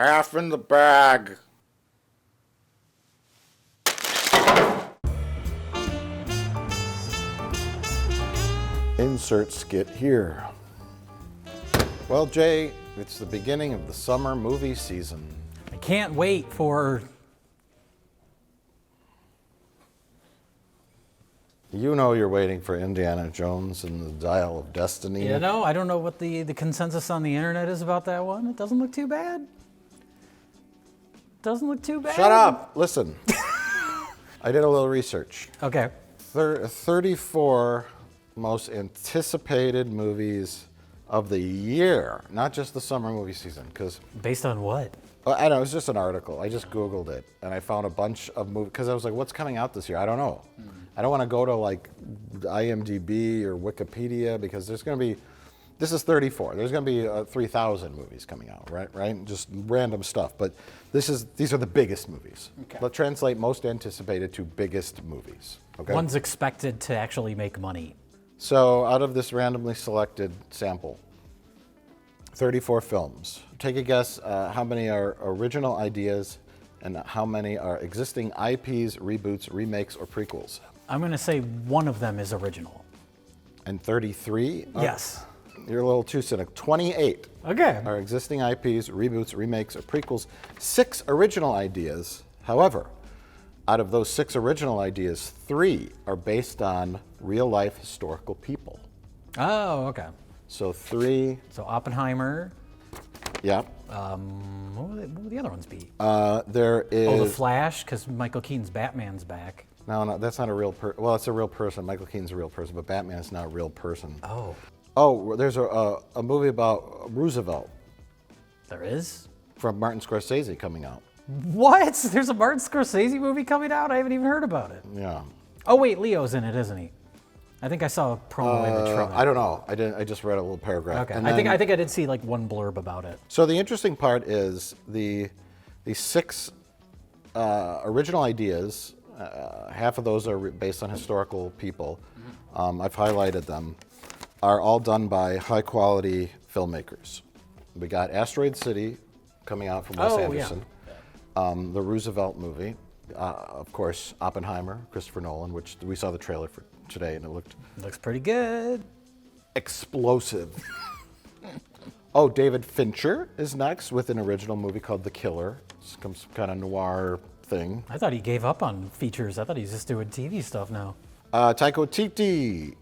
half in the bag. Insert skit here. Well, Jay, it's the beginning of the summer movie season. I can't wait for... You know you're waiting for Indiana Jones and the Dial of Destiny. You know, I don't know what the consensus on the internet is about that one. It doesn't look too bad. Doesn't look too bad. Shut up! Listen. I did a little research. Okay. 34 most anticipated movies of the year, not just the summer movie season. Because Based on what? I know, it was just an article. I just Googled it, and I found a bunch of movies, because I was like, what's coming out this year? I don't know. I don't want to go to like IMDb or Wikipedia, because there's going to be, this is 34. There's going to be 3,000 movies coming out, right? Just random stuff. But these are the biggest movies. Okay. Let's translate most anticipated to biggest movies. Okay. One's expected to actually make money. So out of this randomly selected sample, 34 films. Take a guess how many are original ideas and how many are existing IPs, reboots, remakes, or prequels. I'm going to say one of them is original. And 33? Yes. You're a little too cynical. 28 Okay. are existing IPs, reboots, remakes, or prequels. 6 original ideas. However, out of those 6 original ideas, 3 are based on real-life historical people. Oh, okay. So 3, So Oppenheimer. yeah. What would the other ones be? There is... Oh, The Flash, because Michael Keaton's Batman's back. No, that's not a real person. Well, it's a real person. Michael Keaton's a real person, but Batman is not a real person. Oh, Oh, there's a movie about Roosevelt there is? from Martin Scorsese coming out. What? There's a Martin Scorsese movie coming out? I haven't even heard about it. Yeah. Oh, wait, Leo's in it, isn't he? I think I saw a promo image from it. I don't know. I just read a little paragraph. Okay. And I think then- I did see like one blurb about it. So the interesting part is the 6 original ideas. Half of those are based on historical people. I've highlighted them. Are all done by high quality filmmakers. We got Asteroid City coming out from Wes Anderson. The Roosevelt movie. Of course, Oppenheimer, Christopher Nolan, which we saw the trailer for today and it looked Looks pretty good. explosive. Oh, David Fincher is next with an original movie called The Killer. It's some kind of noir thing. I thought he gave up on features. I thought he's just doing TV stuff now. Taika Waititi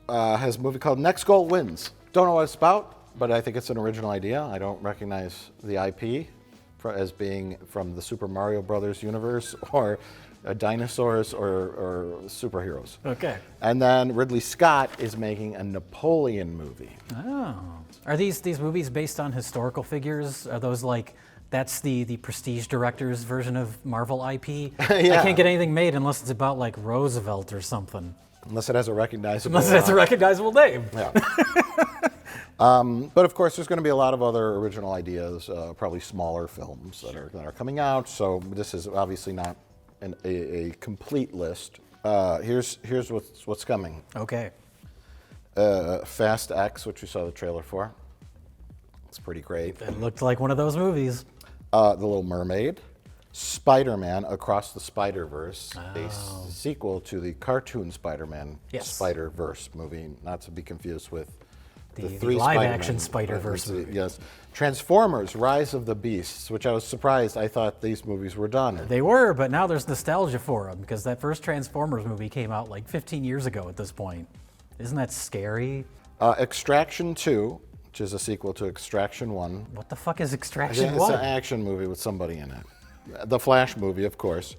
has a movie called Next Goal Wins. Don't know what it's about, but I think it's an original idea. I don't recognize the IP as being from the Super Mario Brothers universe or dinosaurs or superheroes. Okay. And then Ridley Scott is making a Napoleon movie. Oh. Are these movies based on historical figures? Are those like, that's the prestige director's version of Marvel IP? Yeah. I can't get anything made unless it's about like Roosevelt or something. Unless it has a recognizable... Unless it's a recognizable name. Yeah. But of course, there's going to be a lot of other original ideas, probably smaller films that are coming out. So this is obviously not a complete list. Here's what's coming. Okay. Fast X, which we saw the trailer for. It's pretty great. It looked like one of those movies. The Little Mermaid. Spider-Man Across the Spider-Verse, a sequel to the cartoon Spider-Man Spider-Verse movie, not to be confused with the 3 live-action Spider-Man. Spider-Verse movie. Yes. Transformers Rise of the Beasts, which I was surprised. I thought these movies were done. They were, but now there's nostalgia for them because that first Transformers movie came out like 15 years ago at this point. Isn't that scary? Extraction 2, which is a sequel to Extraction 1. What the fuck is I Extraction think it's 1? an action movie with somebody in it. The Flash movie, of course.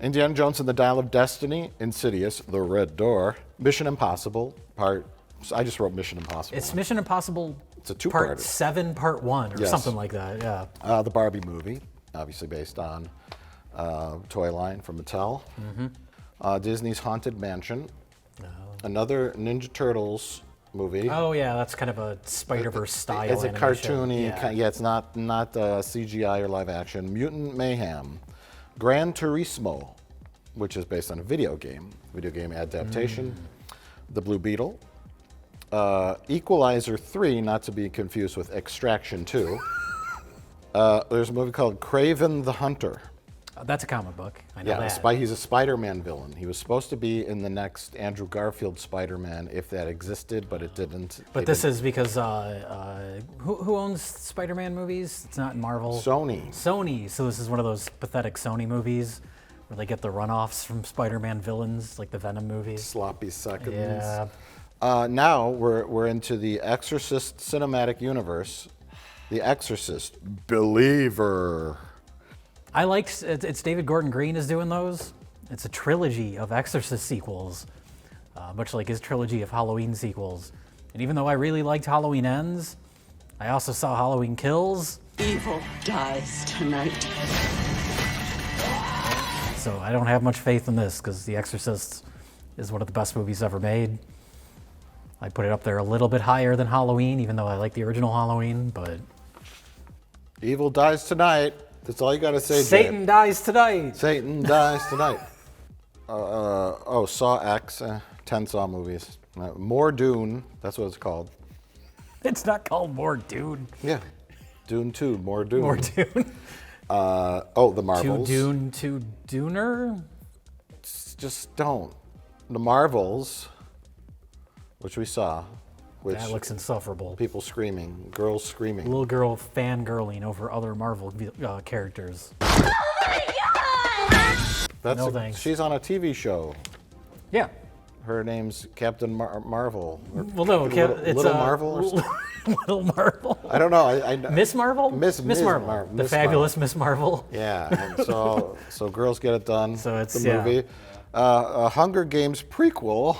Indiana Jones and the Dial of Destiny, Insidious, The Red Door, Mission Impossible, I just wrote Mission Impossible. It's Mission Impossible It's a two-parter. Part 7, Part 1, or Yes. something like that, yeah. The Barbie movie, obviously based on toy line from Mattel. Disney's Haunted Mansion. Another Ninja Turtles movie. Oh yeah, that's kind of a Spider-Verse style It's a animation. cartoony, it's not CGI or live action. Mutant Mayhem, Gran Turismo, which is based on a video game adaptation. The Blue Beetle, Equalizer 3, not to be confused with Extraction 2. There's a movie called Kraven the Hunter. That's a comic book. I know Yeah, that. he's a Spider-Man villain. He was supposed to be in the next Andrew Garfield Spider-Man if that existed, but it didn't. But this is because who owns Spider-Man movies? It's not Marvel. Sony. Sony. So this is one of those pathetic Sony movies where they get the runoffs from Spider-Man villains, like the Venom movies. Sloppy seconds. Yeah. Now we're into the Exorcist cinematic universe. The Exorcist Believer. I liked it's David Gordon Green is doing those. It's a trilogy of Exorcist sequels, much like his trilogy of Halloween sequels. And even though I really liked Halloween Ends, I also saw Halloween Kills. Evil dies tonight. So I don't have much faith in this because The Exorcist is one of the best movies ever made. I put it up there a little bit higher than Halloween, even though I like the original Halloween, but Evil dies tonight. That's all you got to say, Satan Jay. dies tonight. Satan dies tonight. Saw X, 10 Saw movies. More Dune, that's what it's called. It's not called More Dune. Yeah. Dune 2, More Dune. More Dune. The Marvels. To Duner? Just don't. The Marvels, which we saw, which That looks insufferable. people screaming, girls screaming. Little girl fangirling over other Marvel characters. That's No thanks. She's on a TV show. Yeah. Her name's Captain Marvel. Well, no, it's Little Marvel or something? Little Marvel. I don't know. I Miss Marvel? Miss Marvel. Mar- The Miss fabulous Miss Marvel. Yeah, and so girls get it done. So it's, the yeah. movie. A Hunger Games prequel,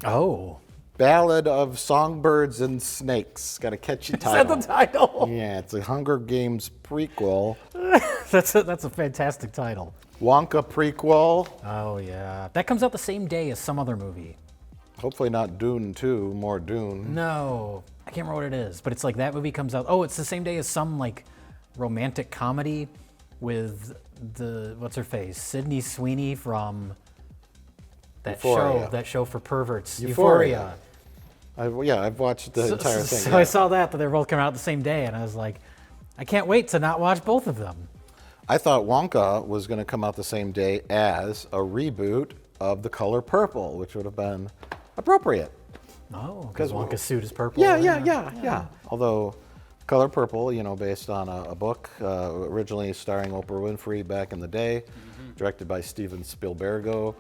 Oh. Ballad of Songbirds and Snakes. Got a catchy Is title. that the title? Yeah, it's a Hunger Games prequel. That's a fantastic title. Wonka prequel. Oh, yeah. That comes out the same day as some other movie. Hopefully not Dune 2, more Dune. No. I can't remember what it is, but it's like that movie comes out. Oh, it's the same day as some like romantic comedy with what's her face? Sydney Sweeney from Euphoria. that show for perverts. Euphoria. I've watched the entire thing. So yeah. I saw that they're both coming out the same day, and I was like, I can't wait to not watch both of them. I thought Wonka was going to come out the same day as a reboot of The Color Purple, which would have been appropriate. Oh, because Wonka's suit is purple. Yeah. Although Color Purple, based on a book originally starring Oprah Winfrey back in the day, directed by Steven Spielberg.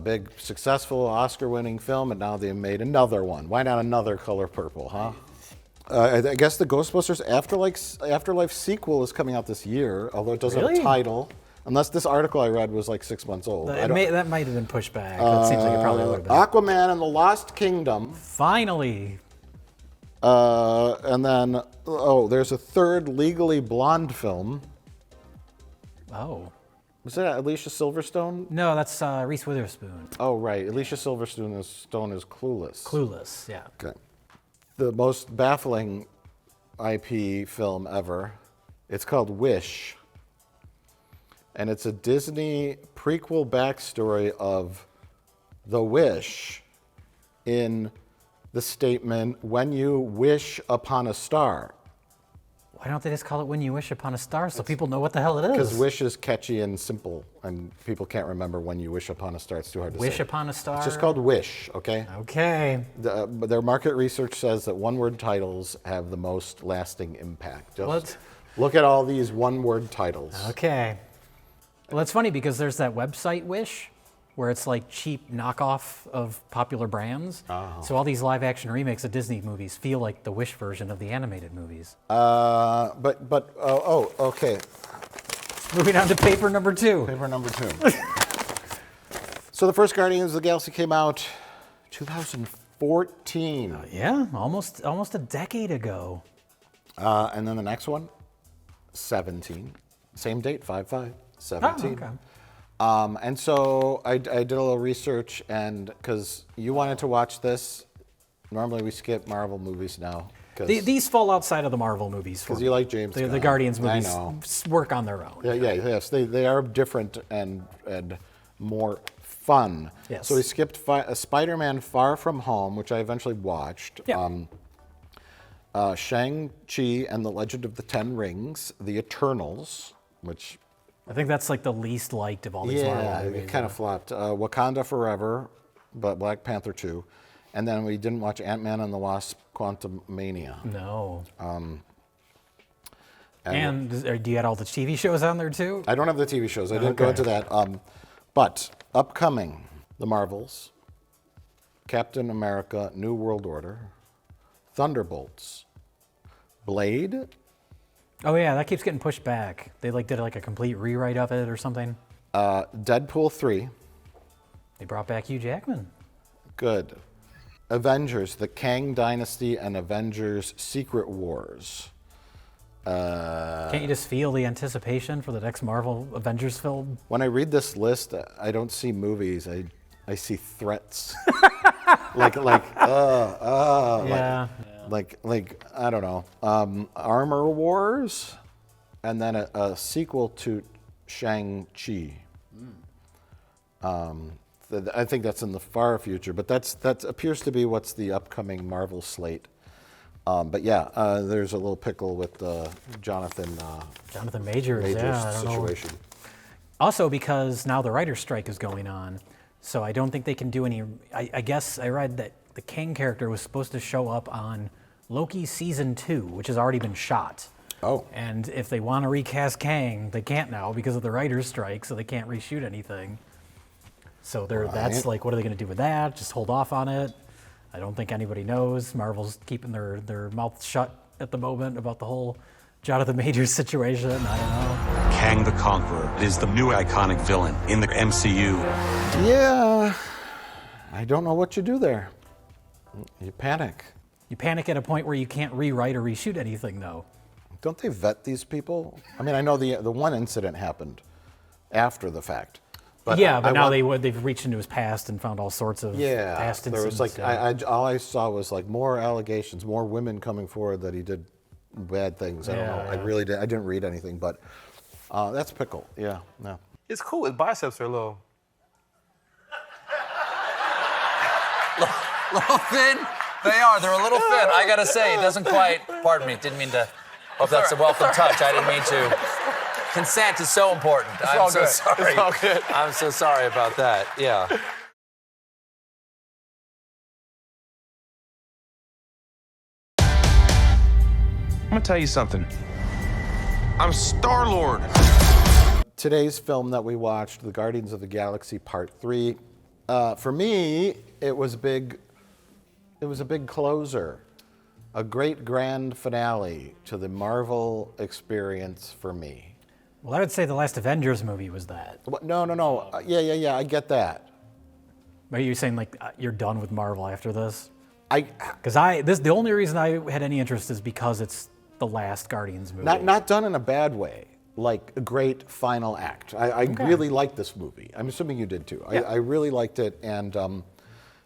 Big, successful, Oscar-winning film, and now they made another one. Why not another Color Purple, huh? I guess the Ghostbusters Afterlife sequel is coming out this year, although it doesn't have Really? a title. Unless this article I read was like 6 months old. That might have been pushed back. It seems like it probably would have been. Aquaman and the Lost Kingdom. Finally. And then, there's a third Legally Blonde film. Oh. Was that Alicia Silverstone? No, that's Reese Witherspoon. Oh, right. Alicia Silverstone is Clueless. Clueless, yeah. Okay. The most baffling IP film ever. It's called Wish. And it's a Disney prequel backstory of The Wish in the statement, when you wish upon a star. Why don't they just call it When You Wish Upon a Star so people know what the hell it is? Because wish is catchy and simple, and people can't remember when you wish upon a star. It's too hard to say. Wish Upon a Star? It's just called Wish, okay? Okay. But their market research says that one-word titles have the most lasting impact. Just What? look at all these one-word titles. Okay. Well, it's funny because there's that website Wish where it's like cheap knockoff of popular brands. Oh. So all these live action remakes of Disney movies feel like the Wish version of the animated movies. Okay. Moving on to paper number 2. Paper number 2. So the first Guardians of the Galaxy came out 2014. Yeah, almost a decade ago. And then the next one, 17. Same date, 5/5, 17. Oh, okay. And so I did a little research, and because you wanted to watch this, normally we skip Marvel movies now. These fall outside of the Marvel movies. Because you like James The Gunn. Guardians I movies know. work on their own. Yes, they are different and more fun. Yes. So we skipped Spider-Man Far From Home, which I eventually watched. Yeah. Shang-Chi and the Legend of the Ten Rings, The Eternals, which I think that's like the least liked of all these Marvel yeah, movies. it kind of flopped. Wakanda Forever, but Black Panther 2. And then we didn't watch Ant-Man and the Wasp: Quantumania. No. And Do you add all the TV shows on there too? I don't have the TV shows. I didn't go into that. But upcoming, The Marvels, Captain America: New World Order, Thunderbolts, Blade. Oh yeah, that keeps getting pushed back. They did like a complete rewrite of it or something. Deadpool 3. They brought back Hugh Jackman. Good. Avengers: The Kang Dynasty and Avengers: Secret Wars. Can't you just feel the anticipation for the next Marvel Avengers film? When I read this list, I don't see movies. I see threats. like I don't know. Armor Wars, and then a sequel to Shang-Chi. I think that's in the far future, but that appears to be what's the upcoming Marvel slate. But yeah, there's a little pickle with Jonathan Majors. Yeah, I don't situation. know. Also, because now the writer's strike is going on, so I don't think they can do any. I guess I read that the Kang character was supposed to show up on Loki season 2, which has already been shot. Oh. And if they want to recast Kang, they can't now because of the writer's strike, so they can't reshoot anything. So that's like, what are they going to do with that? Just hold off on it? I don't think anybody knows. Marvel's keeping their mouth shut at the moment about the whole Jonathan Majors situation. I don't know. Kang the Conqueror is the new iconic villain in the MCU. Yeah, I don't know what you do there. You panic. You panic at a point where you can't rewrite or reshoot anything, though. Don't they vet these people? I mean, I know the one incident happened after the fact. But yeah, but now they've reached into his past and found all sorts of yeah, past there was incidents. like all I saw was like more allegations, more women coming forward that he did bad things. I don't know. Yeah. I didn't read anything, but that's pickle. Yeah, no. It's cool. His biceps are a little thin? They are. They're a little thin. I gotta say, it doesn't quite. Pardon me. Didn't mean to. Hope that's a welcome touch. I didn't mean to. Consent is so important. I'm so sorry. It's all good. I'm so sorry about that. Yeah. I'm gonna tell you something. I'm Star-Lord. Today's film that we watched, The Guardians of the Galaxy Part 3, for me, it was a big closer. A great grand finale to the Marvel experience for me. Well, I would say the last Avengers movie was that. No. Yeah, I get that. Are you saying like you're done with Marvel after this? Because the only reason I had any interest is because it's the last Guardians movie. not done in a bad way, like a great final act. I really liked this movie. I'm assuming you did too. Yeah. I really liked it, and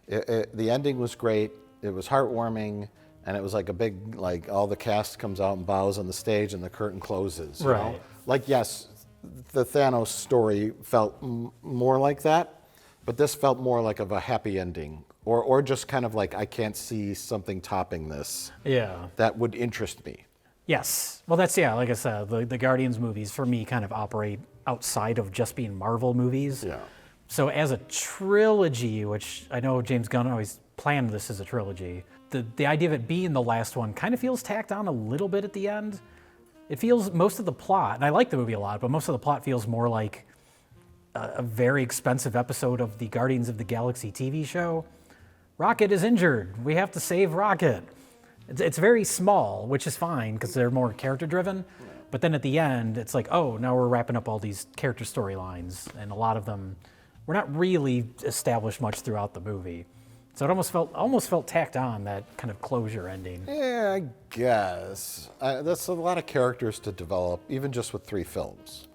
the ending was great. It was heartwarming, and it was like a big, like all the cast comes out and bows on the stage, and the curtain closes. You know? Like, yes, the Thanos story felt more like that, but this felt more like of a happy ending, or just kind of like I can't see something topping this. Yeah. That would interest me. Yes. Well, like I said, the Guardians movies for me kind of operate outside of just being Marvel movies. Yeah. So as a trilogy, which I know James Gunn always planned this as a trilogy, the idea of it being the last one kind of feels tacked on a little bit at the end. It feels, most of the plot, and I like the movie a lot, but most of the plot feels more like a very expensive episode of the Guardians of the Galaxy TV show. Rocket is injured. We have to save Rocket. It's very small, which is fine because they're more character driven. But then at the end, it's like, oh, now we're wrapping up all these character storylines, and a lot of them were not really established much throughout the movie. So it almost felt tacked on, that kind of closure ending. Yeah, I guess. That's a lot of characters to develop, even just with 3 films.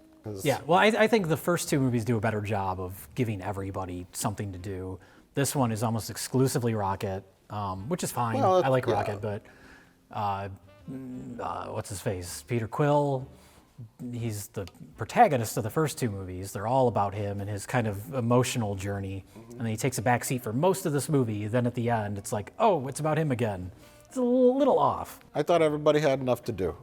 Yeah, well, I think the first 2 movies do a better job of giving everybody something to do. This one is almost exclusively Rocket, which is fine. Well, I like yeah. Rocket, but what's his face? Peter Quill. He's the protagonist of the first 2 movies. They're all about him and his kind of emotional journey. And then he takes a back seat for most of this movie. Then at the end, it's like, oh, it's about him again. it's a little off. I thought everybody had enough to do.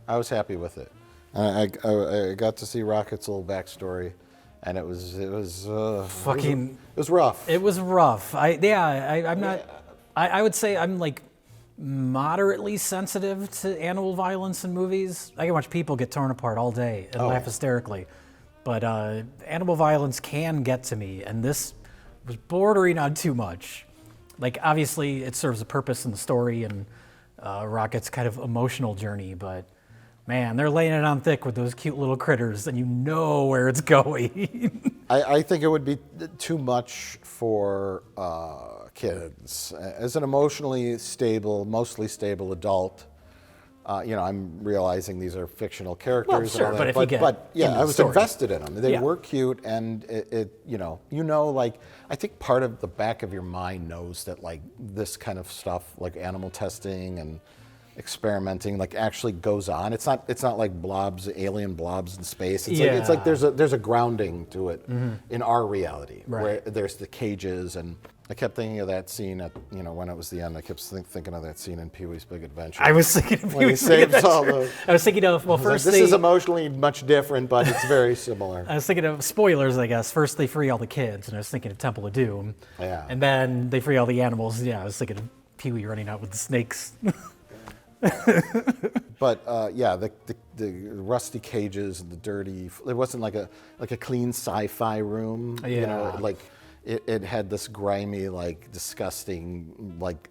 I was happy with it. I got to see Rocket's little backstory, and it was Fucking. it was rough. It was rough. I'm not. I would say I'm like moderately sensitive to animal violence in movies. I can watch people get torn apart all day and laugh hysterically, but animal violence can get to me, and this was bordering on too much. Like, obviously, it serves a purpose in the story and Rocket's kind of emotional journey, but man, they're laying it on thick with those cute little critters, and you know where it's going. I think it would be too much for kids. As an emotionally stable, mostly stable adult, I'm realizing these are fictional characters. Well, sure, and all but that, if you get into I the was story. invested in them. They Yeah. were cute, and like I think part of the back of your mind knows that like this kind of stuff, like animal testing and experimenting, like actually goes on. It's not like blobs, alien blobs in space. It's like there's a grounding to it in our reality, where there's the cages. And I kept thinking of that scene at when it was the end. I kept thinking of that scene in Pee-wee's Big Adventure. I was thinking of when he Pee-wee's Big saves all Adventure. the. I was thinking of, well, Like, first this they, is emotionally much different, but it's very similar. I was thinking of spoilers, I guess. First they free all the kids, and I was thinking of Temple of Doom. Yeah. And then they free all the animals. Yeah, I was thinking of Pee-wee running out with the snakes. But the rusty cages and the dirty. It wasn't like a clean sci-fi room. Yeah. Like it had this grimy, like disgusting, like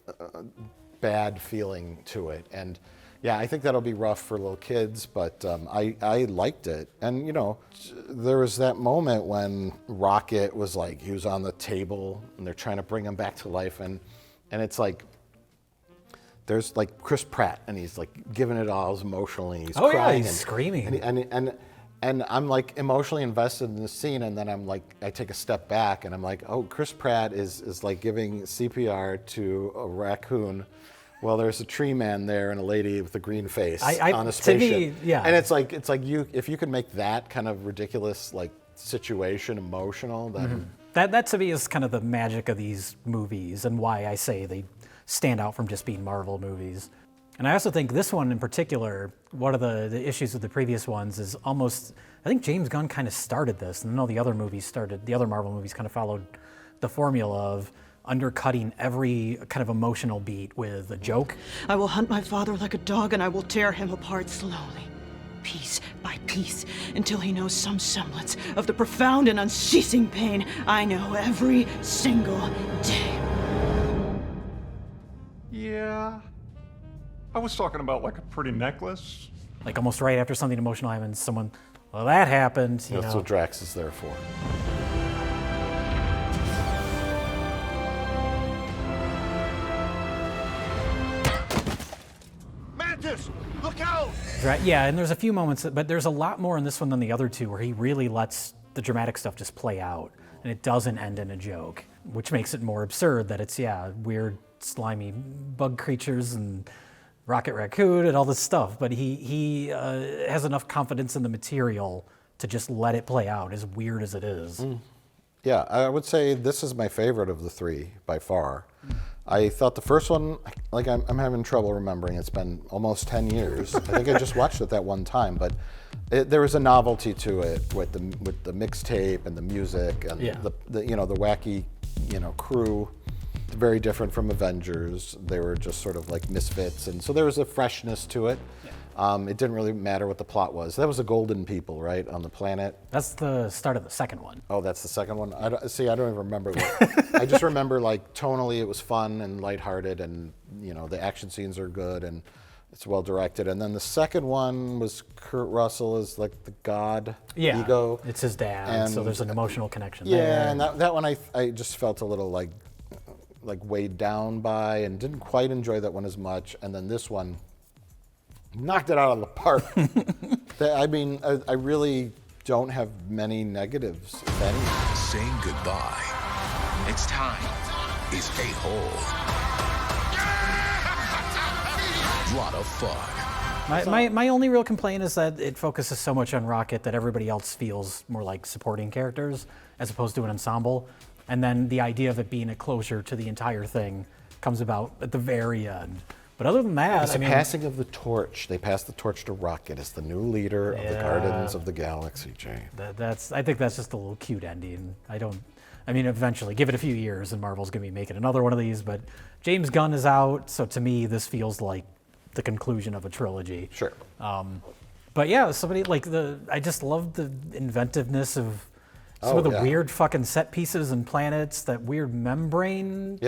bad feeling to it. And yeah, I think that'll be rough for little kids. But I liked it. And there was that moment when Rocket was like he was on the table and they're trying to bring him back to life, and it's like. There's like Chris Pratt, and he's like giving it all emotionally. He's crying he's screaming. And I'm like emotionally invested in the scene, and then I'm like, I take a step back, and I'm like, oh, Chris Pratt is like giving CPR to a raccoon. Well, there's a tree man there and a lady with a green face on a spaceship. To me, yeah. And it's like you if you could make that kind of ridiculous like situation emotional, then That to me is kind of the magic of these movies, and why I say they stand out from just being Marvel movies. And I also think this one in particular, one of the issues with the previous ones is almost, I think James Gunn kind of started this, and all the other Marvel movies kind of followed the formula of undercutting every kind of emotional beat with a joke. I will hunt my father like a dog, and I will tear him apart slowly, piece by piece, until he knows some semblance of the profound and unceasing pain I know every single day. Yeah. I was talking about like a pretty necklace. Like almost right after something emotional happens, someone, well, that happened, you that's know. what Drax is there for. Mantis, look out! Yeah, and there's a few moments, but there's a lot more in this one than the other two where he really lets the dramatic stuff just play out, and it doesn't end in a joke, which makes it more absurd that it's, weird, slimy bug creatures and Rocket Raccoon and all this stuff, but he has enough confidence in the material to just let it play out, as weird as it is. Yeah, I would say this is my favorite of the three by far. I thought the first one, like I'm having trouble remembering. It's been almost 10 years. I think I just watched it that one time, but there was a novelty to it with the mixtape and the music and the wacky crew. Very different from Avengers. They were just sort of like misfits, and so there was a freshness to it. It didn't really matter what the plot was. That was the Golden People, right, on the planet. That's the start of the second one. Oh, that's the second one? I don't even remember. I just remember, like, tonally it was fun and lighthearted, and, the action scenes are good, and it's well directed. And then the second one was Kurt Russell as, like, the god ego. It's his dad, And so there's an emotional connection there. Yeah, and that one I just felt a little, like weighed down by, and didn't quite enjoy that one as much. And then this one knocked it out of the park. I really don't have many negatives, if any. Saying goodbye. It's time. Is a-hole. Lot of fun. My only real complaint is that it focuses so much on Rocket that everybody else feels more like supporting characters as opposed to an ensemble. And then the idea of it being a closure to the entire thing comes about at the very end, But other than that, It's a passing of the torch. They pass the torch to Rocket as the new leader of the Guardians of the Galaxy, Jay. I think that's just a little cute ending. Eventually, give it a few years and Marvel's going to be making another one of these, but James Gunn is out, so to me, this feels like the conclusion of a trilogy. Sure. But yeah, I just love the inventiveness of some of the weird fucking set pieces and planets, that weird membrane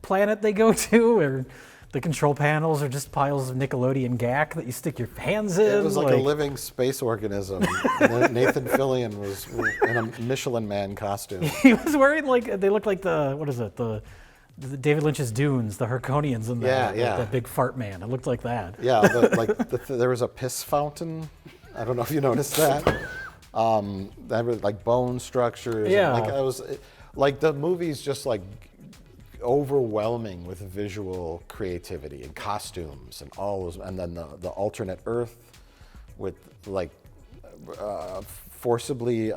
planet they go to, or the control panels are just piles of Nickelodeon gack that you stick your hands in. It was like a living space organism. Nathan Fillion was in a Michelin Man costume. He was wearing they look like the David Lynch's Dunes, the Herconians in that big fart man. It looked like that. Yeah, there was a piss fountain. I don't know if you noticed that. That was like bone structures. Yeah. The movie's just like overwhelming with visual creativity and costumes and all those, and then the alternate Earth with forcibly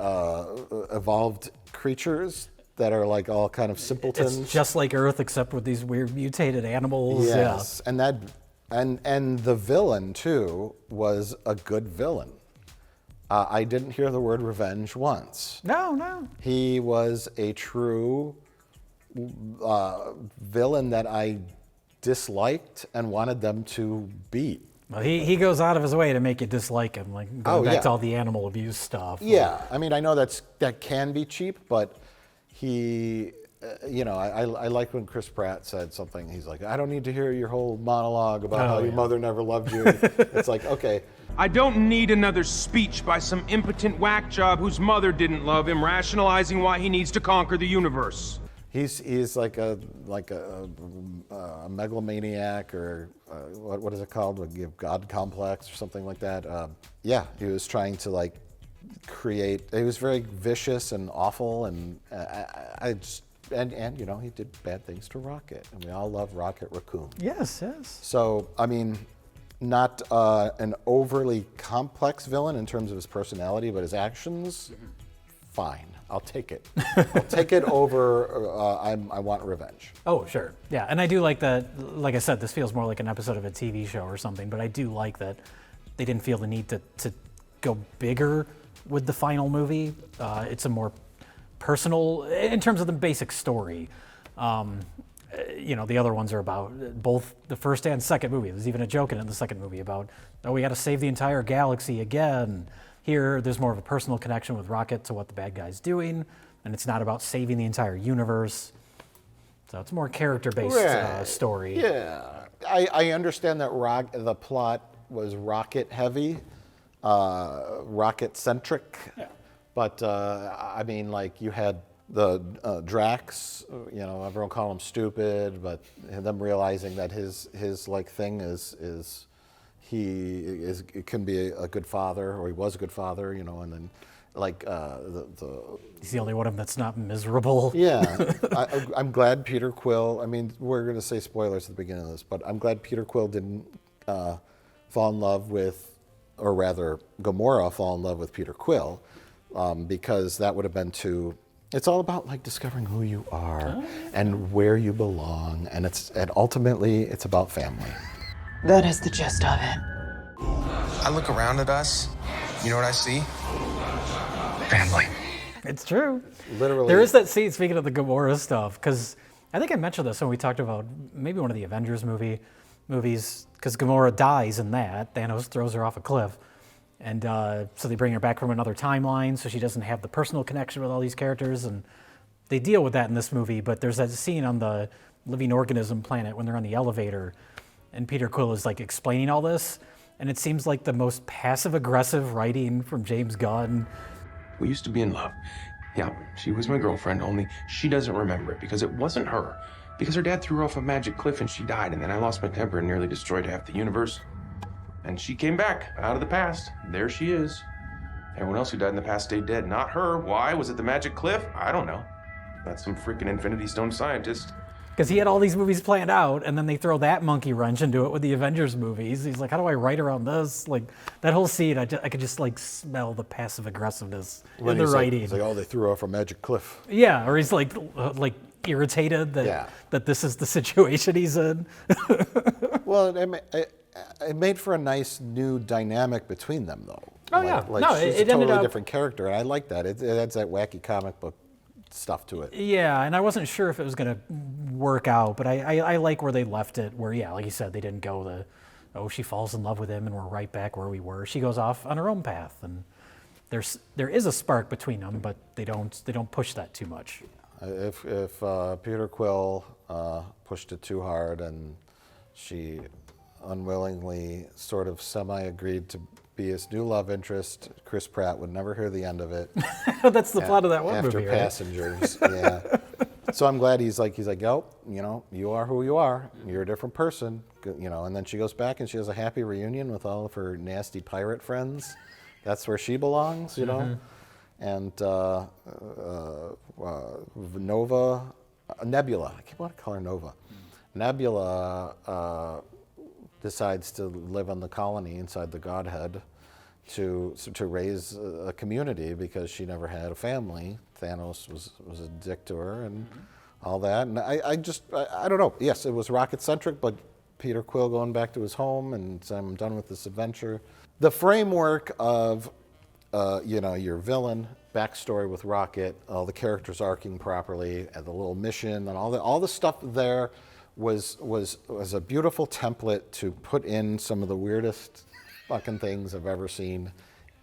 evolved creatures that are like all kind of simpletons. It's just like Earth, except with these weird mutated animals. Yes, and the villain too was a good villain. I didn't hear the word revenge once. No. He was a true villain that I disliked and wanted them to beat. Well, he goes out of his way to make you dislike him, going back to all the animal abuse stuff. Yeah, I know that can be cheap, but he, I like when Chris Pratt said something. He's like, I don't need to hear your whole monologue about how your mother never loved you. It's like, okay. I don't need another speech by some impotent whack job whose mother didn't love him, rationalizing why he needs to conquer the universe. He's like a megalomaniac, or what is it called? Like, you have God complex or something like that. He was trying to create. He was very vicious and awful, and he did bad things to Rocket, and we all love Rocket Raccoon. Yes. So not an overly complex villain in terms of his personality, but his actions, fine. I'll take it. I'll take it over I want revenge. Oh, sure. Yeah, and I do like that. Like I said, this feels more like an episode of a TV show or something, but I do like that they didn't feel the need to go bigger with the final movie. It's a more personal, in terms of the basic story. The other ones are about both the first and second movie. There's even a joke in the second movie about, we got to save the entire galaxy again. Here, there's more of a personal connection with Rocket to what the bad guy's doing, and it's not about saving the entire universe. So it's more character-based story. Yeah, I understand that the plot was Rocket-heavy, Rocket-centric, but you had the Drax, everyone call him stupid, but them realizing that his thing is it can be a good father, or he was a good father, and then he's the only one of them that's not miserable. Yeah, I'm glad Peter Quill. We're going to say spoilers at the beginning of this, but I'm glad Peter Quill didn't fall in love with, or rather, Gamora fall in love with Peter Quill, because that would have been too. It's all about discovering who you are and where you belong, and ultimately it's about family. That is the gist of it. I look around at us, you know what I see? Family. It's true. Literally. There is that scene, speaking of the Gamora stuff, because I think I mentioned this when we talked about maybe one of the Avengers movies, because Gamora dies in that. Thanos throws her off a cliff. And so they bring her back from another timeline, so she doesn't have the personal connection with all these characters. And they deal with that in this movie, but there's that scene on the living organism planet when they're on the elevator, and Peter Quill is explaining all this, and it seems like the most passive-aggressive writing from James Gunn. We used to be in love. Yeah, she was my girlfriend, only she doesn't remember it because it wasn't her. Because her dad threw her off a magic cliff and she died, and then I lost my temper and nearly destroyed half the universe. And she came back out of the past. There she is. Everyone else who died in the past stayed dead, not her. Why? Was it the magic cliff? I don't know. That's some freaking Infinity Stone scientist. Because he had all these movies planned out, and then they throw that monkey wrench into it with the Avengers movies. He's like, how do I write around this? That whole scene, I could just smell the passive aggressiveness in the writing. He's like, they threw her off a magic cliff. Yeah, or he's irritated that this is the situation he's in. Well, it made for a nice new dynamic between them, though. Oh, yeah. Like No, she's it a ended totally up- different character, and I like that. It adds that wacky comic book stuff to it. Yeah, and I wasn't sure if it was going to work out, but I like where they left it, where, yeah, like you said, they didn't go she falls in love with him and we're right back where we were. She goes off on her own path, and there is a spark between them, but they don't push that too much. If Peter Quill pushed it too hard and she unwillingly sort of semi-agreed to be his new love interest, Chris Pratt would never hear the end of it. That's the plot of that one after movie, right? Passengers, yeah. So I'm glad he's like, oh, you are who you are. You're a different person, And then she goes back and she has a happy reunion with all of her nasty pirate friends. That's where she belongs, And Nebula, I keep wanting to call her Nova. Nebula decides to live on the colony inside the Godhead to raise a community because she never had a family. Thanos was a dick to her and all that. And I don't know. Yes, it was rocket-centric, but Peter Quill going back to his home and saying, I'm done with this adventure. The framework of, your villain, backstory with Rocket, all the characters arcing properly, and the little mission, and all the stuff there was a beautiful template to put in some of the weirdest fucking things I've ever seen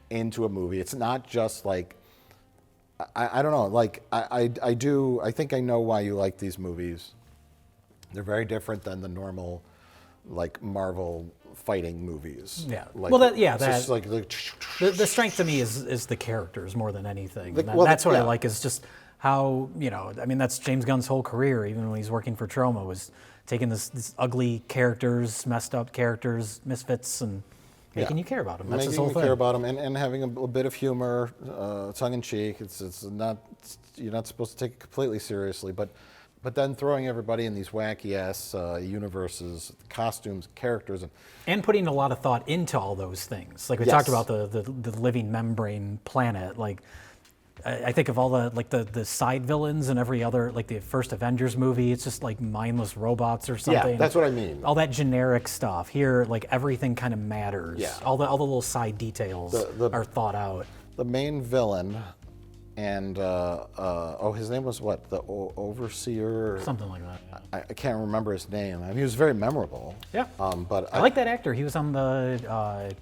into a movie. It's not just like, I don't know, like I think I know why you like these movies. They're very different than the normal, like, Marvel fighting movies. Yeah. Like, Well, just like the strength to me is the characters more than anything. And well, that's what I yeah. like, is just how, that's James Gunn's whole career, even when he's working for Troma, was taking this ugly characters, messed up characters, misfits, and making you care about them. That's his whole making you thing. care about them and having a bit of humor, tongue in cheek. It's not, you're not supposed to take it completely seriously, but then throwing everybody in these wacky ass universes, costumes, characters, And putting a lot of thought into all those things. Like we Yes. talked about the living membrane planet. Like I think of all the side villains in every other, like the first Avengers movie. It's just like mindless robots or something. Yeah, that's what I mean. All that generic stuff. Here, like everything kind of matters. Yeah. All the little side details are thought out. The main villain, and his name was what? The Overseer? Something like that. Yeah. I can't remember his name. I mean, he was very memorable. Yeah. But I like that actor. He was on the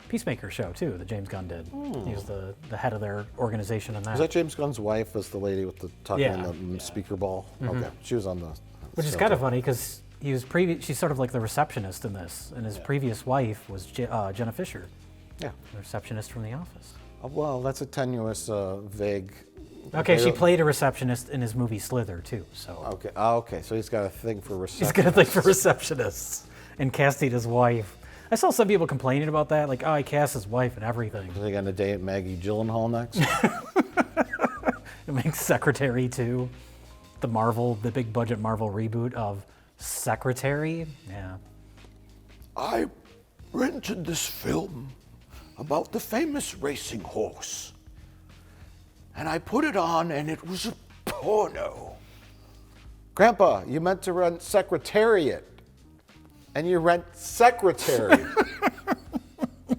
Peacemaker show too, that James Gunn did. He was the head of their organization on that. Was that James Gunn's wife? Was the lady with the talking Yeah. on the speaker ball? Okay, she was on the. Which is kind of funny because he was she's sort of like the receptionist in this, and his previous wife was Jenna Fisher, Yeah. the receptionist from The Office. Well, that's a tenuous, vague. Okay, she played a receptionist in his movie Slither too. So Okay. Okay. So he's got a thing for reception. he's got a thing for receptionists and casting his wife. I saw some people complaining about that, like, oh, he cast his wife and everything. Are they going to date Maggie Gyllenhaal next? It makes Secretary too, the big budget Marvel reboot of Secretary. Yeah. I rented this film about the famous racing horse. And I put it on and it was a porno. Grandpa, you meant to rent Secretariat. And you rent Secretary.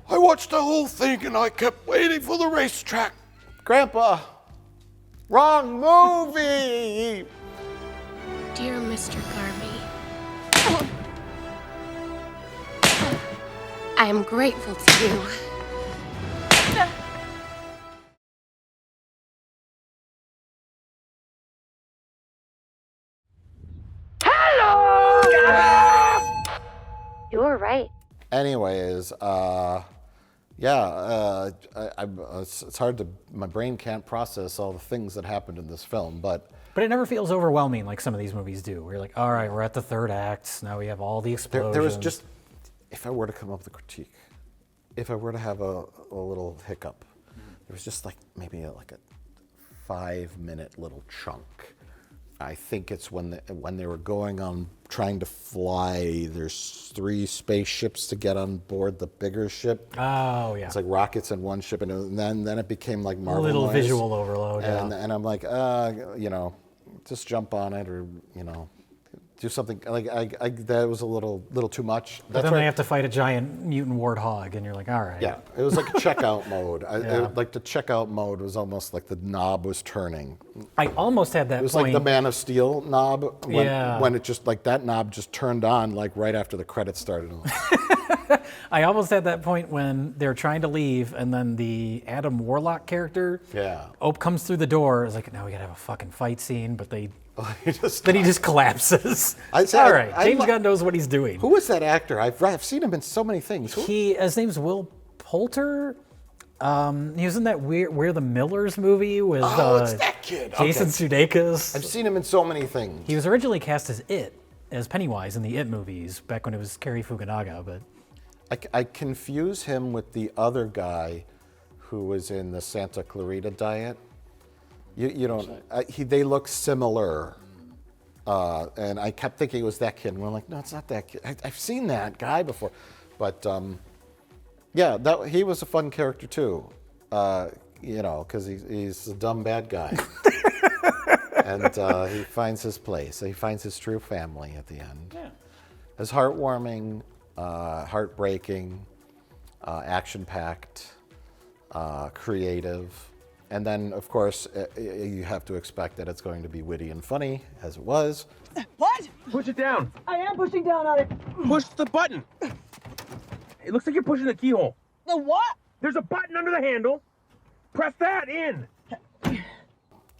I watched the whole thing and I kept waiting for the racetrack. Grandpa, wrong movie! Dear Mr. Garvey, I am grateful to you. You were right. Anyways, it's hard to, my brain can't process all the things that happened in this film, but But it never feels overwhelming like some of these movies do. Where you're like, all right, we're at the third act. Now we have all the explosions. there was just, if I were to come up with a critique, if I were to have a little hiccup, there was just like maybe a 5-minute little chunk. I think it's when they were going on trying to fly. There's 3 spaceships to get on board the bigger ship. Oh yeah. It's like rockets in one ship, and then it became like Marvel a little noise. visual overload. And, Yeah. and I'm like, just jump on it, or do something like that was a little too much. But then they have to fight a giant mutant warthog, and you're like, all right. Yeah, it was like a checkout mode. Yeah. Like the checkout mode was almost like the knob was turning. I almost had that It was point. like the Man of Steel knob Yeah. when it just like that knob just turned on like right after the credits started. I almost had that point when they're trying to leave, and then the Adam Warlock character comes through the door. It's like, now we gotta have a fucking fight scene, but then he just collapses. All right, James Gunn knows what he's doing. Who was that actor? I've seen him in so many things. His name's Will Poulter. He was in that We're the Millers movie with it's that kid. Jason Sudeikis. I've seen him in so many things. He was originally cast as Pennywise in the It movies back when it was Cary Fukunaga, but I confuse him with the other guy who was in the Santa Clarita Diet. You don't. They look similar, and I kept thinking it was that kid. And we're like, no, it's not that kid. I've seen that guy before, but yeah, he was a fun character too. Because he's a dumb bad guy, and he finds his place. He finds his true family at the end. Yeah. It's heartwarming, heartbreaking, action-packed, creative. And then, of course, you have to expect that it's going to be witty and funny, as it was. What? Push it down. I am pushing down on it. Push the button. It looks like you're pushing the keyhole. The what? There's a button under the handle. Press that in.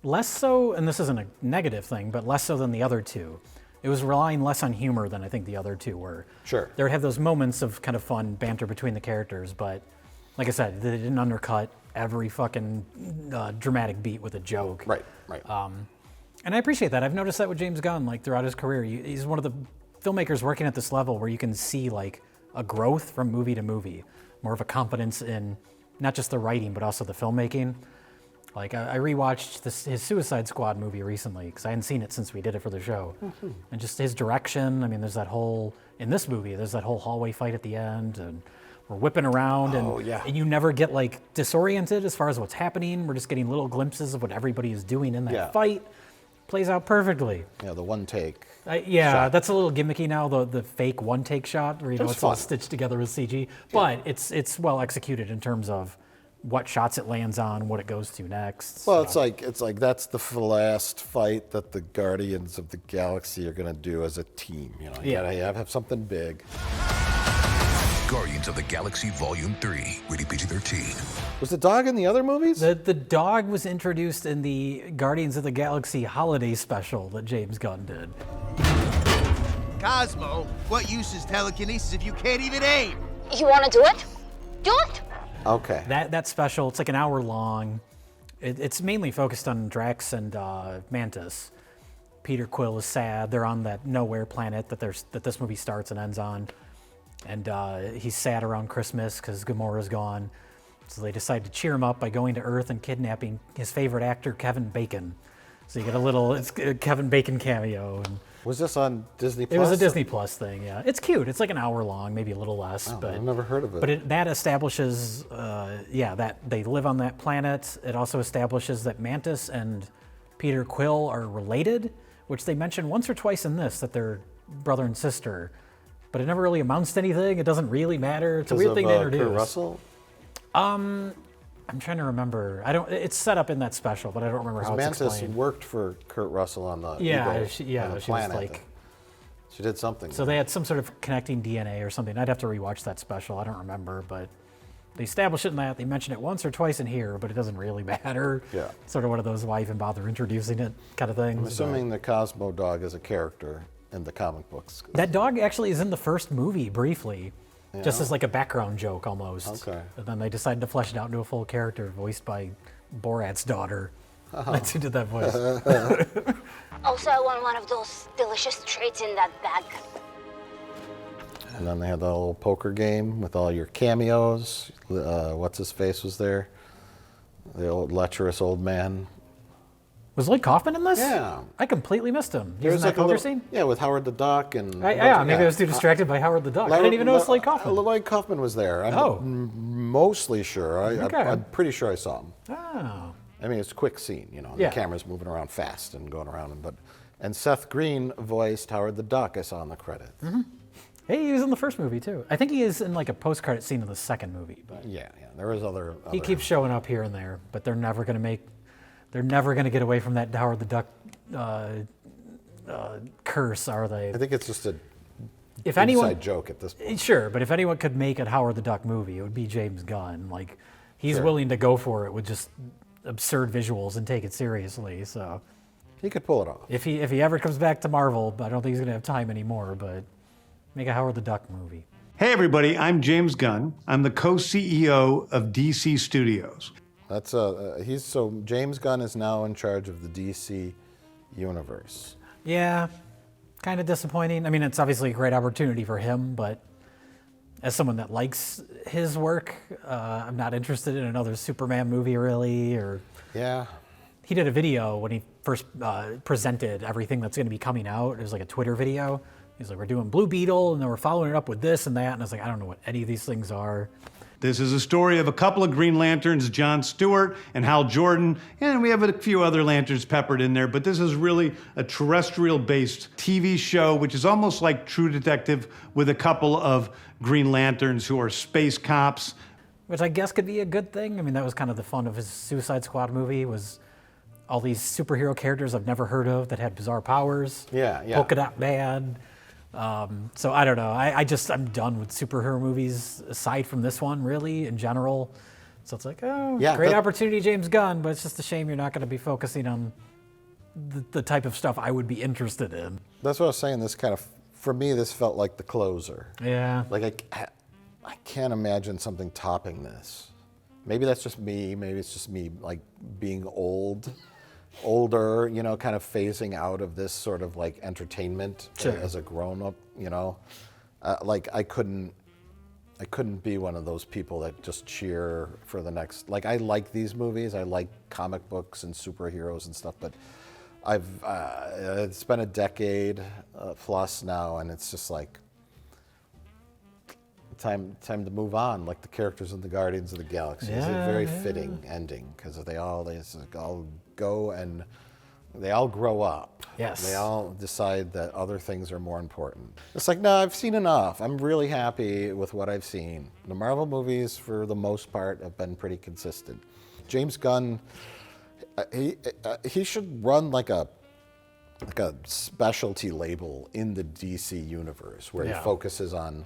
less so, and this isn't a negative thing, but less so than the other two. It was relying less on humor than I think the other two were. Sure. They would have those moments of kind of fun banter between the characters, but like I said, they didn't undercut every fucking dramatic beat with a joke. Right. And I appreciate that. I've noticed that with James Gunn, like throughout his career. He's one of the filmmakers working at this level where you can see like a growth from movie to movie, more of a confidence in not just the writing, but also the filmmaking. Like I rewatched his Suicide Squad movie recently because I hadn't seen it since we did it for the show. Mm-hmm. And just his direction, I mean, in this movie, there's that whole hallway fight at the end, and we're whipping around, and you never get like disoriented as far as what's happening. We're just getting little glimpses of what everybody is doing in that fight. Plays out perfectly. Yeah, the one take. Shot. That's a little gimmicky now, the fake one take shot where it's all stitched together with CG. But it's well executed in terms of what shots it lands on, what it goes to next. Well, it's like that's the last fight that the Guardians of the Galaxy are going to do as a team. You gotta have something big. Guardians of the Galaxy Volume 3, rated PG-13. Was the dog in the other movies? The dog was introduced in the Guardians of the Galaxy holiday special that James Gunn did. Cosmo, what use is telekinesis if you can't even aim? You want to do it? Do it! Okay. That special, it's like an hour long. It's mainly focused on Drax and Mantis. Peter Quill is sad. They're on that nowhere planet that this movie starts and ends on. And he's sad around Christmas because Gamora's gone. So they decide to cheer him up by going to Earth and kidnapping his favorite actor, Kevin Bacon. So you get a Kevin Bacon cameo. And was this on Disney Plus? It was a Disney Plus thing, yeah. It's cute. It's like an hour long, maybe a little less. Oh, but I've never heard of it. But that establishes, that they live on that planet. It also establishes that Mantis and Peter Quill are related, which they mention once or twice in this, that they're brother and sister. But it never really amounts to anything. It doesn't really matter. It's a weird thing to introduce. Kurt Russell? I'm trying to remember. It's set up in that special, but I don't remember how it's explained. Mantis worked for Kurt Russell on the she planet. was like, she did something. So they had some sort of connecting DNA or something. I'd have to rewatch that special. I don't remember, but they establish it in that. They mention it once or twice in here, but it doesn't really matter. Yeah. Sort of one of those why even bother introducing it kind of things. I'm assuming the Cosmo dog is a character in the comic books. That dog actually is in the first movie briefly. Just as like a background joke almost. Okay. And then they decided to flesh it out into a full character voiced by Borat's daughter. That's who did that voice. Also, I want one of those delicious treats in that bag. And then they had the little poker game with all your cameos. What's his face was there? The old lecherous old man. Was Lloyd Kaufman in this? Yeah. I completely missed him. He There was in that poker scene? Yeah, with Howard the Duck and. Maybe I was too distracted by Howard the Duck. I didn't even know it was Lloyd Kaufman. Lloyd Kaufman was there. I'm mostly sure. I'm pretty sure I saw him. Oh. I mean, it's a quick scene, the camera's moving around fast and going around, but And Seth Green voiced Howard the Duck, I saw in the credits. Hey, he was in the first movie too. I think he is in like a post-credit scene of the second movie. But Yeah, there was other. he keeps showing up here and there, but they're never going to get away from that Howard the Duck curse, are they? I think it's just a if inside anyone, joke at this point. Sure, but if anyone could make a Howard the Duck movie, it would be James Gunn. Like, he's willing to go for it with just absurd visuals and take it seriously. So he could pull it off. If he ever comes back to Marvel, but I don't think he's going to have time anymore. But make a Howard the Duck movie. Hey everybody, I'm James Gunn. I'm the co-CEO of DC Studios. That's James Gunn is now in charge of the DC universe. Yeah, kind of disappointing. I mean, it's obviously a great opportunity for him, but as someone that likes his work, I'm not interested in another Superman movie, really. Yeah. He did a video when he first presented everything that's going to be coming out. It was like a Twitter video. He's like, we're doing Blue Beetle, and then we're following it up with this and that. And I was like, I don't know what any of these things are. This is a story of a couple of Green Lanterns, John Stewart and Hal Jordan, and we have a few other Lanterns peppered in there, but this is really a terrestrial-based TV show, which is almost like True Detective with a couple of Green Lanterns who are space cops. Which I guess could be a good thing. I mean, that was kind of the fun of his Suicide Squad movie, was all these superhero characters I've never heard of that had bizarre powers. Yeah. Polka Dot Man. So I don't know. I'm done with superhero movies aside from this one, really, in general. So it's like, great opportunity, James Gunn, but it's just a shame you're not going to be focusing on the type of stuff I would be interested in. That's what I was saying. This kind of, for me, this felt like the closer. Yeah. Like I can't imagine something topping this. Maybe that's just me. Maybe it's just me like being older, kind of phasing out of this sort of like entertainment as a grown-up, like I couldn't be one of those people that just cheer for the next, like I like these movies, I like comic books and superheroes and stuff, but it's been a decade plus now, and it's just like time to move on, like the characters in the Guardians of the Galaxy. It's a very fitting ending, because they all go and they all grow up. Yes. They all decide that other things are more important. It's like, no, I've seen enough. I'm really happy with what I've seen. The Marvel movies, for the most part, have been pretty consistent. James Gunn, he should run like a specialty label in the DC universe where he focuses on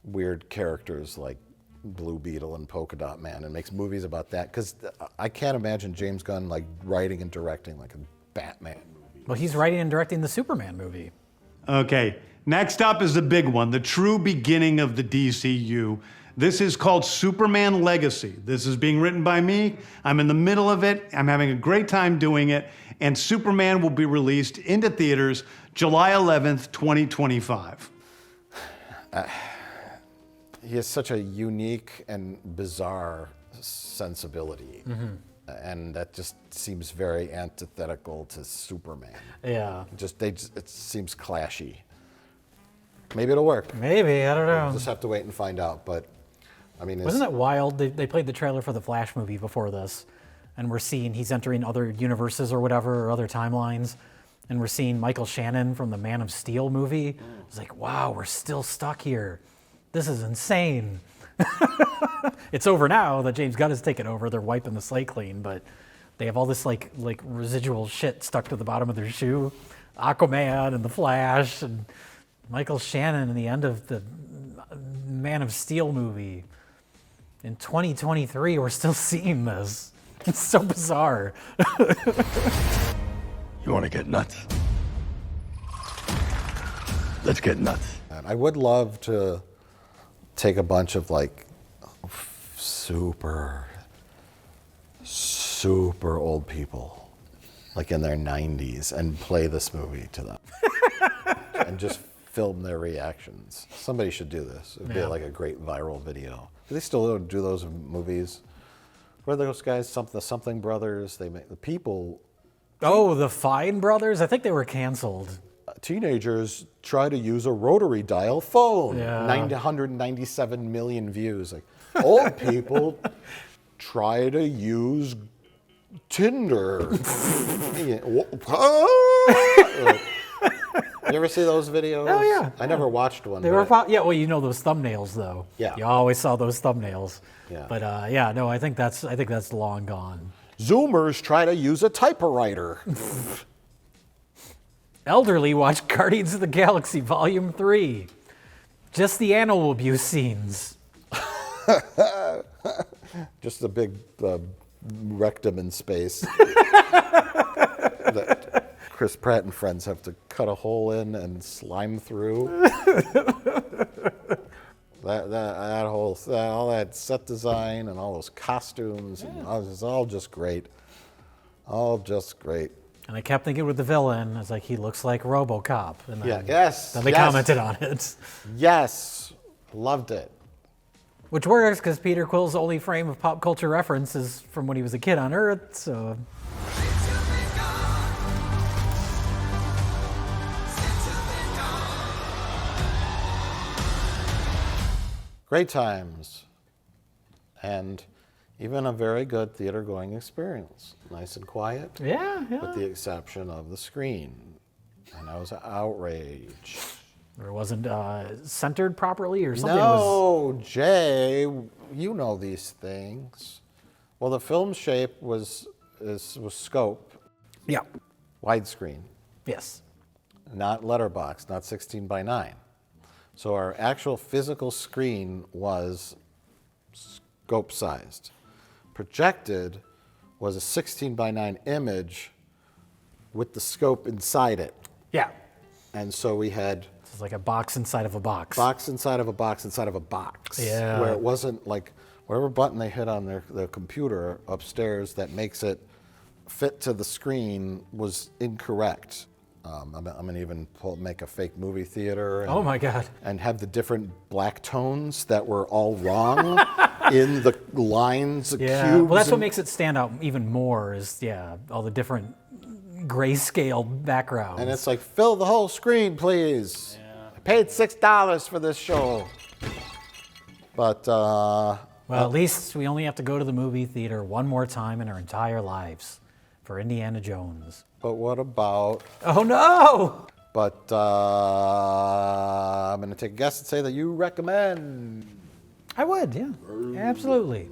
weird characters like Blue Beetle and Polka Dot Man and makes movies about that, because I can't imagine James Gunn like writing and directing like a Batman movie. Well, he's writing and directing the Superman movie. Okay, next up is the big one, the true beginning of the DCU. This is called Superman Legacy. This is being written by me. I'm in the middle of it. I'm having a great time doing it. And Superman will be released into theaters July 11th, 2025. He has such a unique and bizarre sensibility. And that just seems very antithetical to Superman. Yeah. It seems clashy. Maybe it'll work. Maybe, I don't know. We'll just have to wait and find out. But I mean, wasn't that wild? They played the trailer for the Flash movie before this, and we're seeing he's entering other universes or whatever, or other timelines, and we're seeing Michael Shannon from the Man of Steel movie. It's like, wow, we're still stuck here. This is insane. It's over now that James Gunn has taken over. They're wiping the slate clean, but they have all this like residual shit stuck to the bottom of their shoe. Aquaman and the Flash and Michael Shannon in the end of the Man of Steel movie. In 2023, we're still seeing this. It's so bizarre. You want to get nuts? Let's get nuts. And I would love to take a bunch of like super old people, like in their 90s, and play this movie to them. And just film their reactions. Somebody should do this. It'd be like a great viral video. Do they still do those movies? What are those guys? The Something Brothers. They make the people. Oh, the Fine Brothers? I think they were canceled. Teenagers try to use a rotary dial phone. Yeah. 997 million views. Like, old people try to use Tinder. You ever see those videos? Oh, yeah. I never watched one. They were yeah, well, you know those thumbnails though. Yeah. You always saw those thumbnails. Yeah. But yeah, no, I think that's long gone. Zoomers try to use a typewriter. Elderly watch Guardians of the Galaxy Volume 3. Just the animal abuse scenes. Just a big rectum in space. That Chris Pratt and friends have to cut a hole in and slime through. All that set design and all those costumes, and it's all just great. All just great. And I kept thinking with the villain, I was like, he looks like RoboCop. And then, then they yes. commented on it. Yes, loved it. Which works because Peter Quill's only frame of pop culture reference is from when he was a kid on Earth, so. Great times. And even a very good theater-going experience. Nice and quiet. Yeah, yeah. With the exception of the screen. And I was outraged. Or it wasn't centered properly or something? No, Jay, you know these things. Well, the film shape was scope. Yeah. Widescreen. Yes. Not letterbox, not 16 by 9. So our actual physical screen was scope sized. Projected was a 16 by 9 image with the scope inside it. Yeah. And so we had it's like a box inside of a box. Box inside of a box inside of a box. Yeah. Where it wasn't like whatever button they hit on their computer upstairs that makes it fit to the screen was incorrect. I'm gonna even make a fake movie theater. And, oh my God! And have the different black tones that were all wrong in the lines, yeah. cubes. Well, that's what makes it stand out even more. Is all the different grayscale backgrounds. And it's like, fill the whole screen, please. Yeah. I paid $6 for this show. But well, at least we only have to go to the movie theater one more time in our entire lives for Indiana Jones. But what about... Oh, no! But I'm going to take a guess and say that you recommend. I would, yeah. Absolutely.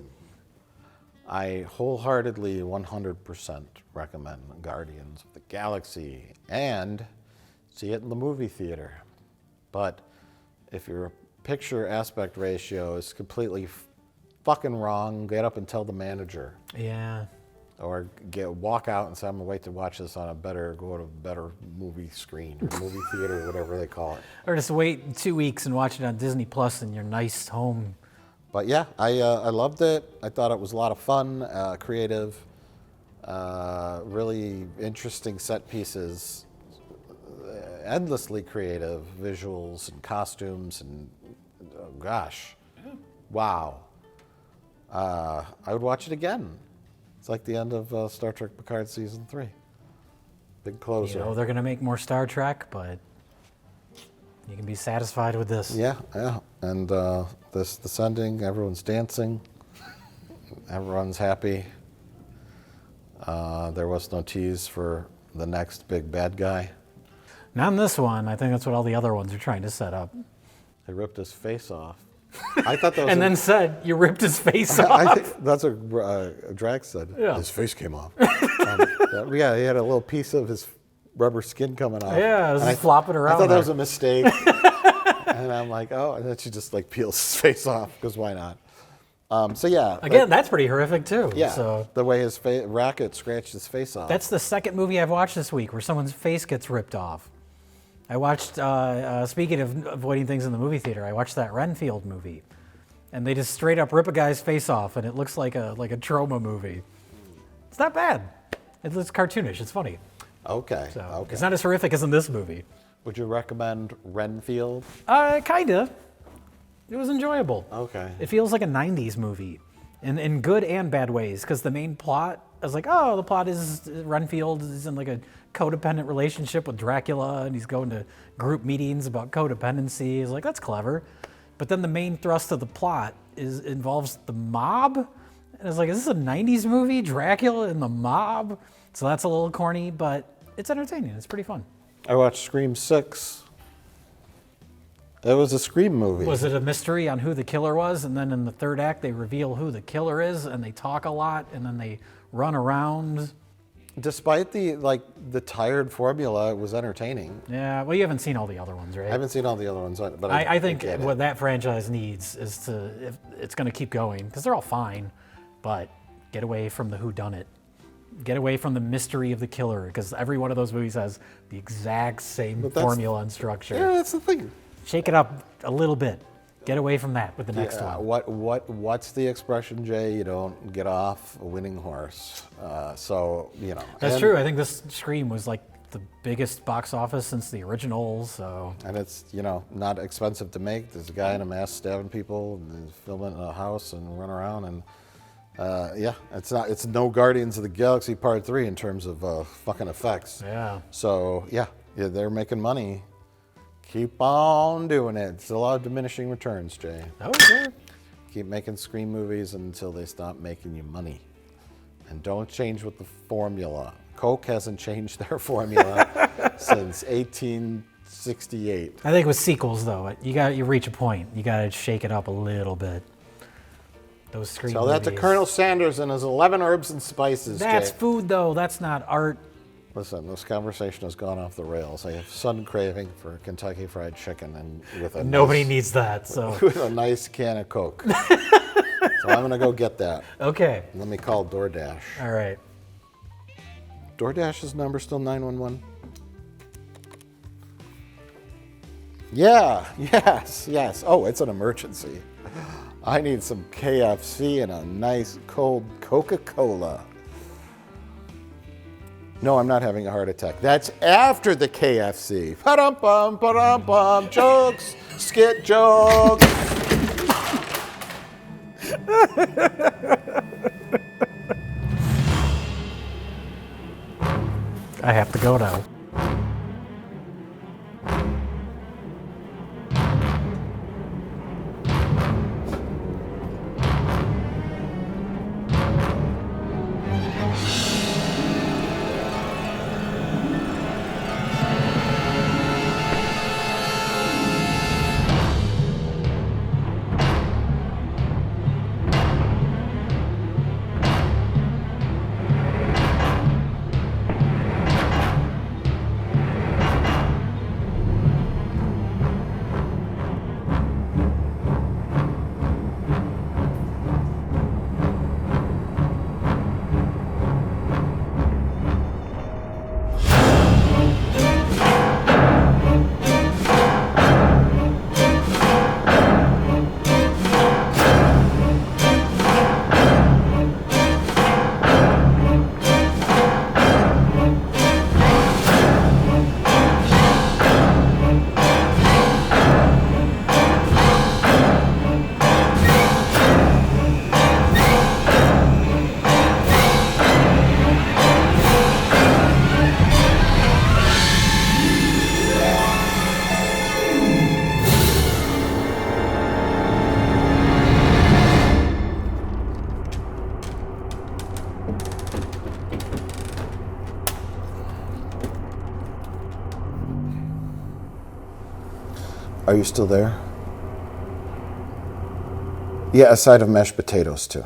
I wholeheartedly 100% recommend Guardians of the Galaxy and see it in the movie theater. But if your picture aspect ratio is completely fucking wrong, get up and tell the manager. Yeah. Or walk out and say, I'm going to wait to watch this on go to a better movie screen or movie theater or whatever they call it. Or just wait 2 weeks and watch it on Disney Plus in your nice home. But yeah, I loved it. I thought it was a lot of fun, creative, really interesting set pieces, endlessly creative visuals and costumes, and gosh, wow. I would watch it again. It's like the end of Star Trek Picard Season 3. Big closer. You know they're going to make more Star Trek, but you can be satisfied with this. Yeah, yeah. And this ending, everyone's dancing. Everyone's happy. There was no tease for the next big bad guy. Not in this one. I think that's what all the other ones are trying to set up. They ripped his face off. I thought that was and then said, you ripped his face off. I think that's what Drax said. Yeah. His face came off. Yeah, he had a little piece of his rubber skin coming off. Yeah, it was flopping around. I thought that was a mistake. And I'm like, oh, and then she just like peels his face off, because why not? So yeah. Again, that's pretty horrific too. Yeah, so. the way his Rocket scratched his face off. That's the second movie I've watched this week where someone's face gets ripped off. I watched, speaking of avoiding things in the movie theater, I watched that Renfield movie. And they just straight up rip a guy's face off, and it looks like a trauma movie. It's not bad. It's cartoonish. It's funny. Okay. So okay. It's not as horrific as in this movie. Would you recommend Renfield? Kinda. It was enjoyable. Okay. It feels like a 90s movie in good and bad ways, because the main plot, I was like, oh, the plot is Renfield is in like a codependent relationship with Dracula, and he's going to group meetings about codependency. It's like, that's clever. But then the main thrust of the plot involves the mob, And it's like, is this a 90s movie? Dracula and the mob? So that's a little corny, but it's entertaining. It's pretty fun. I watched Scream 6. It was a Scream movie. Was it a mystery on who the killer was? And then in the third act, they reveal who the killer is, and they talk a lot, and then they run around. Despite the tired formula, it was entertaining. Yeah, well, you haven't seen all the other ones, right? I haven't seen all the other ones, but I think get what it. that franchise needs is if it's going to keep going, because they're all fine, but get away from the whodunit. Get away from the mystery of the killer, because every one of those movies has the exact same formula and structure. Yeah, that's the thing. Shake it up a little bit. Get away from that with the next one. What's the expression, Jay? You don't get off a winning horse. So, you know. That's true. I think this Scream was like the biggest box office since the original. So. And it's, you know, not expensive to make. There's a guy in a mask stabbing people, and filming in a house and run around, and yeah, it's no Guardians of the Galaxy Part 3 in terms of fucking effects. Yeah. So yeah, they're making money. Keep on doing it. It's a lot of diminishing returns, Jay. Oh, sure. Keep making Scream movies until they stop making you money. And don't change with the formula. Coke hasn't changed their formula since 1868. I think with sequels, though, you reach a point. You got to shake it up a little bit. Those Scream Tell that to movies. Colonel Sanders and his 11 herbs and spices, That's Jay. food, though. That's not art. Listen, this conversation has gone off the rails. I have sudden craving for Kentucky Fried Chicken and with a Nobody needs that. So with a nice can of Coke. So I'm gonna go get that. Okay. Let me call DoorDash. All right. DoorDash's number still 911. Yeah. Yes. Oh, it's an emergency. I need some KFC and a nice cold Coca-Cola. No, I'm not having a heart attack. That's after the KFC. Pa-dum-bum, pa-dum-bum, jokes, skit jokes. I have to go now. Are you still there? Yeah, a side of mashed potatoes too.